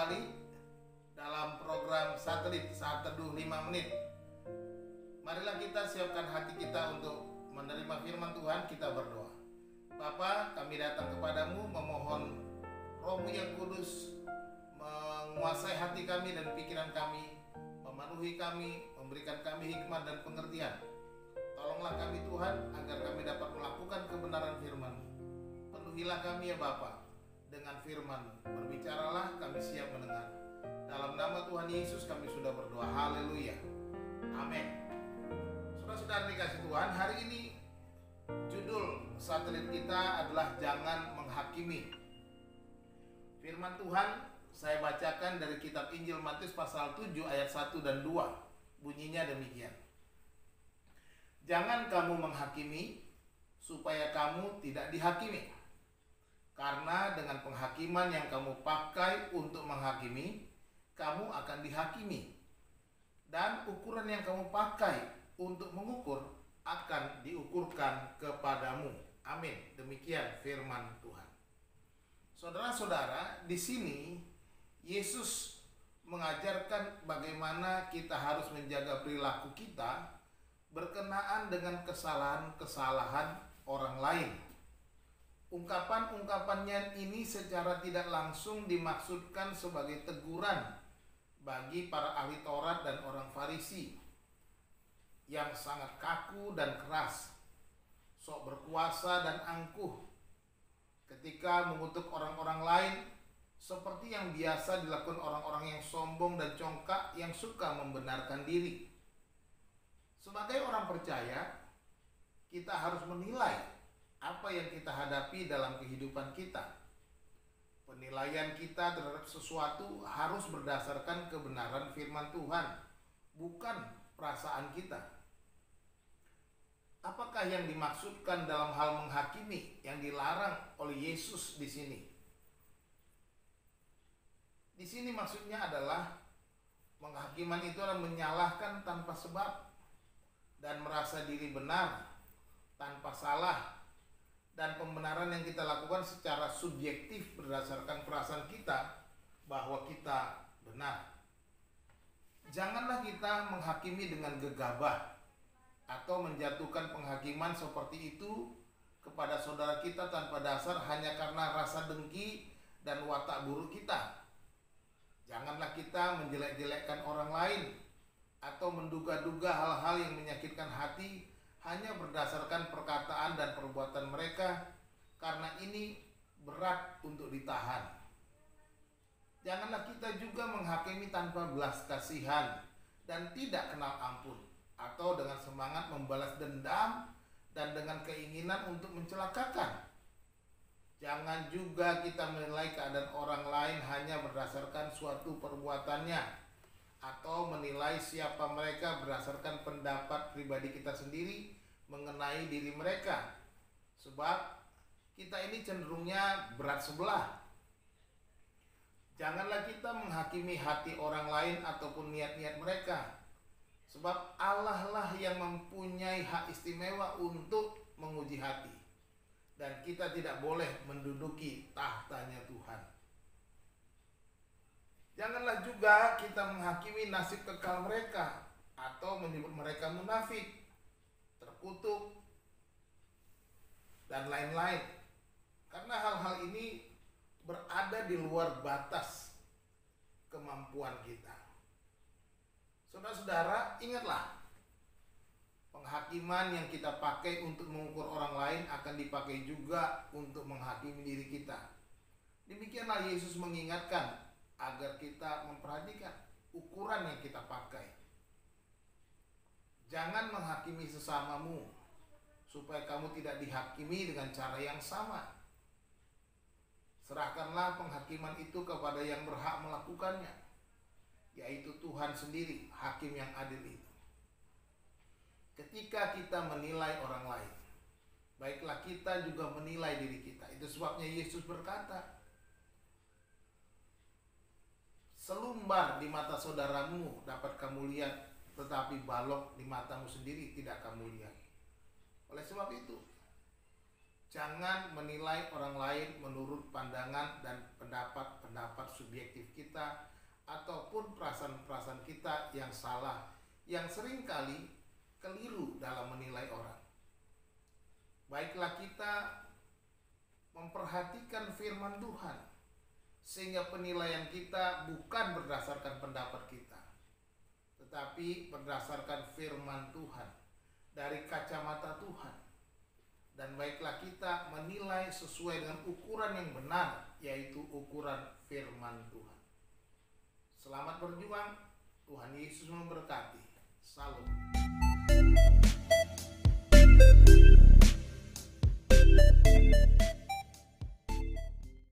kembali dalam program Satelit Saat Teduh 5 Menit. Marilah kita siapkan hati kita untuk menerima firman Tuhan. Kita berdoa. Bapa, kami datang kepadamu memohon Roh-Mu yang kudus menguasai hati kami dan pikiran kami, memenuhi kami, memberikan kami hikmat dan pengertian. Tolonglah kami Tuhan agar kami dapat melakukan kebenaran firman-Mu. Penuhilah kami ya Bapa dengan firman-Mu. Berbicaralah, kami siap mendengar. Dalam nama Tuhan Yesus kami sudah berdoa. Haleluya. Amin. Saudara-saudara dikasih Tuhan, hari ini judul satelit kita adalah Jangan Menghakimi. Firman Tuhan saya bacakan dari kitab Injil Matius pasal 7 ayat 1 dan 2. Bunyinya demikian. Jangan kamu menghakimi supaya kamu tidak dihakimi. Karena dengan penghakiman yang kamu pakai untuk menghakimi, kamu akan dihakimi. Dan ukuran yang kamu pakai untuk mengukur akan diukurkan kepadamu. Amin. Demikian firman Tuhan. Saudara-saudara, di sini Yesus mengajarkan bagaimana kita harus menjaga perilaku kita berkenaan dengan kesalahan-kesalahan orang lain. Ungkapan-ungkapannya ini secara tidak langsung dimaksudkan sebagai teguran bagi para ahli Taurat dan orang Farisi yang sangat kaku dan keras, sok berkuasa dan angkuh ketika mengutuk orang-orang lain, seperti yang biasa dilakukan orang-orang yang sombong dan congkak yang suka membenarkan diri. Sebagai orang percaya, kita harus menilai apa yang kita hadapi dalam kehidupan kita. Penilaian kita terhadap sesuatu harus berdasarkan kebenaran firman Tuhan, bukan perasaan kita. Apakah yang dimaksudkan dalam hal menghakimi yang dilarang oleh Yesus di sini? Di sini maksudnya adalah penghakiman itu adalah menyalahkan tanpa sebab dan merasa diri benar tanpa salah, dan pembenaran yang kita lakukan secara subjektif berdasarkan perasaan kita bahwa kita benar. Janganlah kita menghakimi dengan gegabah atau menjatuhkan penghakiman seperti itu kepada saudara kita tanpa dasar hanya karena rasa dengki dan watak buruk kita. Janganlah kita menjelek-jelekkan orang lain atau menduga-duga hal-hal yang menyakitkan hati hanya berdasarkan perkataan dan perbuatan mereka, karena ini berat untuk ditahan. Janganlah kita juga menghakimi tanpa belas kasihan dan tidak kenal ampun, atau dengan semangat membalas dendam dan dengan keinginan untuk mencelakakan. Jangan juga kita menilai keadaan orang lain hanya berdasarkan suatu perbuatannya, atau menilai siapa mereka berdasarkan pendapat pribadi kita sendiri mengenai diri mereka. Sebab kita ini cenderungnya berat sebelah. Janganlah kita menghakimi hati orang lain ataupun niat-niat mereka. Sebab Allah lah yang mempunyai hak istimewa untuk menguji hati. Dan kita tidak boleh menduduki tahtanya Tuhan. Janganlah juga kita menghakimi nasib kekal mereka atau menyebut mereka munafik, terkutuk, dan lain-lain. Karena hal-hal ini berada di luar batas kemampuan kita. Saudara-saudara, ingatlah, penghakiman yang kita pakai untuk mengukur orang lain akan dipakai juga untuk menghakimi diri kita. Demikianlah Yesus mengingatkan agar kita memperhatikan ukuran yang kita pakai. Jangan menghakimi sesamamu supaya kamu tidak dihakimi dengan cara yang sama. Serahkanlah penghakiman itu kepada yang berhak melakukannya, yaitu Tuhan sendiri, hakim yang adil itu. Ketika kita menilai orang lain, baiklah kita juga menilai diri kita. Itu sebabnya Yesus berkata, selumbar di mata saudaramu dapat kamu lihat, tetapi balok di matamu sendiri tidak kamu lihat. Oleh sebab itu, Jangan menilai orang lain menurut pandangan dan pendapat-pendapat subjektif kita ataupun perasaan-perasaan kita yang salah, yang seringkali keliru dalam menilai orang. Baiklah kita memperhatikan firman Tuhan, sehingga penilaian kita bukan berdasarkan pendapat kita, tetapi berdasarkan firman Tuhan, dari kacamata Tuhan. Dan baiklah kita menilai sesuai dengan ukuran yang benar, yaitu ukuran firman Tuhan. Selamat berjuang, Tuhan Yesus memberkati. Salam.